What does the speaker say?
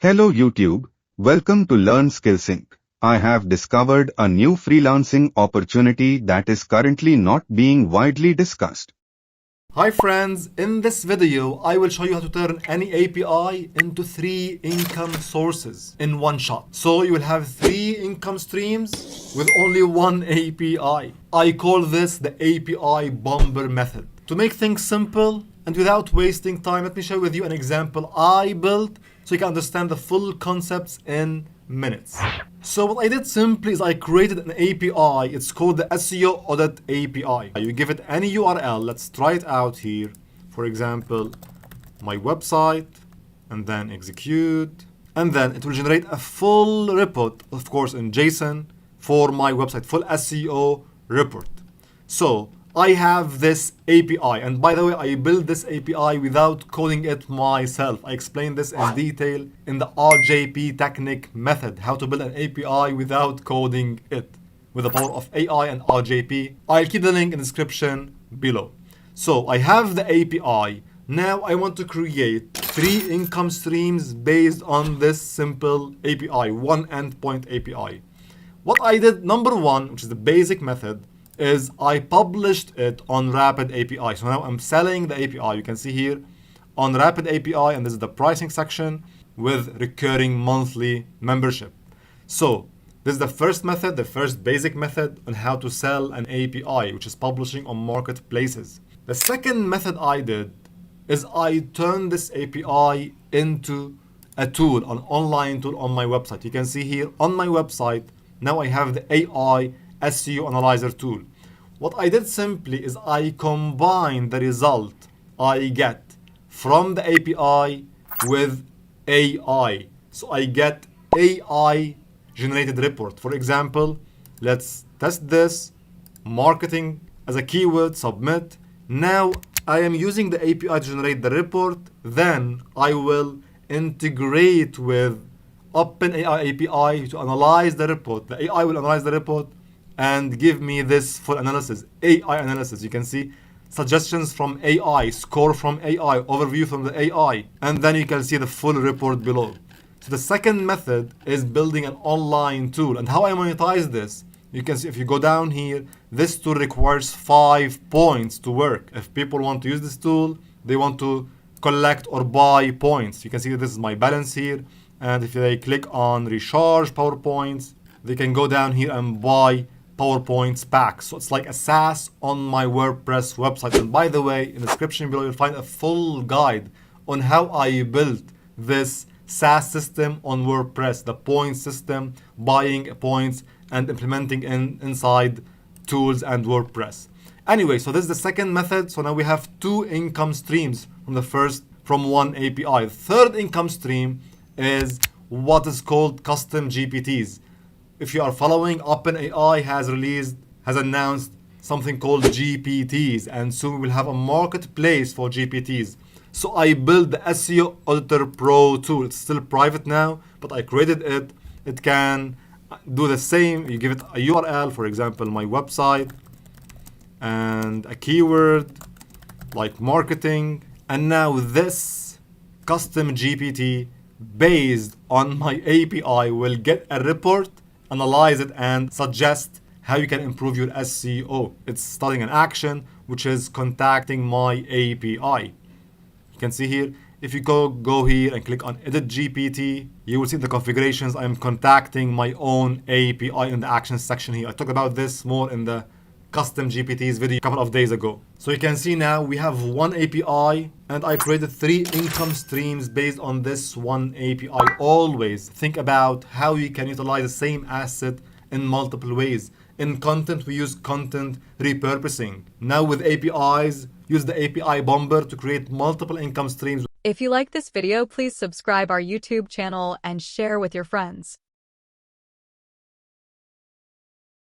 Hello YouTube, welcome to Learn SkillSync. I have discovered a new freelancing opportunity that is currently not being widely discussed. Hi friends, in this video I will show you how to turn any API into 3 income sources in one shot. So you will have 3 income streams with only one API. I call this the API bomber method. To make things simple and without wasting time, let me share with you an example I built so you can understand the full concepts in minutes. So what I did simply is I created an API. It's called the SEO Audit API. You give it any URL. Let's try it out here. For example, my website, and then execute. And then it will generate a full report, of course, in JSON for my website, full SEO report. So I have this API, and by the way, I built this API without coding it myself. I explained this in detail in the RJP technique method, how to build an API without coding it with the power of AI and RJP. I'll keep the link in the description below. So I have the API. Now I want to create 3 income streams based on this simple API, one endpoint API. What I did, number one, which is the basic method, is I published it on Rapid API. So now I'm selling the API. You can see here on Rapid API, and this is the pricing section with recurring monthly membership. So this is the first method, the first basic method on how to sell an API, which is publishing on marketplaces. The second method I did is I turned this API into a tool, an online tool on my website. You can see here on my website, now I have the AI SEO Analyzer tool. What I did simply is I combined the result I get from the API with AI. So I get AI generated report. For example, let's test this. Marketing as a keyword, submit. Now I am using the API to generate the report. Then I will integrate with OpenAI API to analyze the report. The AI will analyze the report and give me this full analysis, AI analysis. You can see suggestions from AI, score from AI, overview from the AI, and then you can see the full report below. So the second method is building an online tool. And how I monetize this, you can see if you go down here, this tool requires 5 points to work. If people want to use this tool, they want to collect or buy points. You can see this is my balance here. And if they click on recharge PowerPoints, they can go down here and buy PowerPoints packs. So it's like a SaaS on my WordPress website. And by the way, in the description below, you'll find a full guide on how I built this SaaS system on WordPress, the point system, buying points and implementing inside tools and WordPress. Anyway, so this is the second method. So now we have 2 income streams from one API. The third income stream is what is called custom GPTs. If you are following, OpenAI has announced something called GPTs, and soon we will have a marketplace for GPTs. So I built the SEO Auditor Pro tool. It's still private now, but I created it. It can do the same. You give it a URL, for example, my website, and a keyword like marketing. And now this custom GPT based on my API will get a report, analyze it, and suggest how you can improve your SEO. It's starting an action, which is contacting my API. You can see here, if you go here and click on Edit GPT, you will see the configurations. I'm contacting my own API in the actions section here. I talked about this more in the custom GPTs video a couple of days ago. So you can see now we have one API, and I created 3 income streams based on this one API. Always think about how you can utilize the same asset in multiple ways. In content, we use content repurposing. Now with APIs, use the API bomber to create multiple income streams. If you like this video, please subscribe our YouTube channel and share with your friends.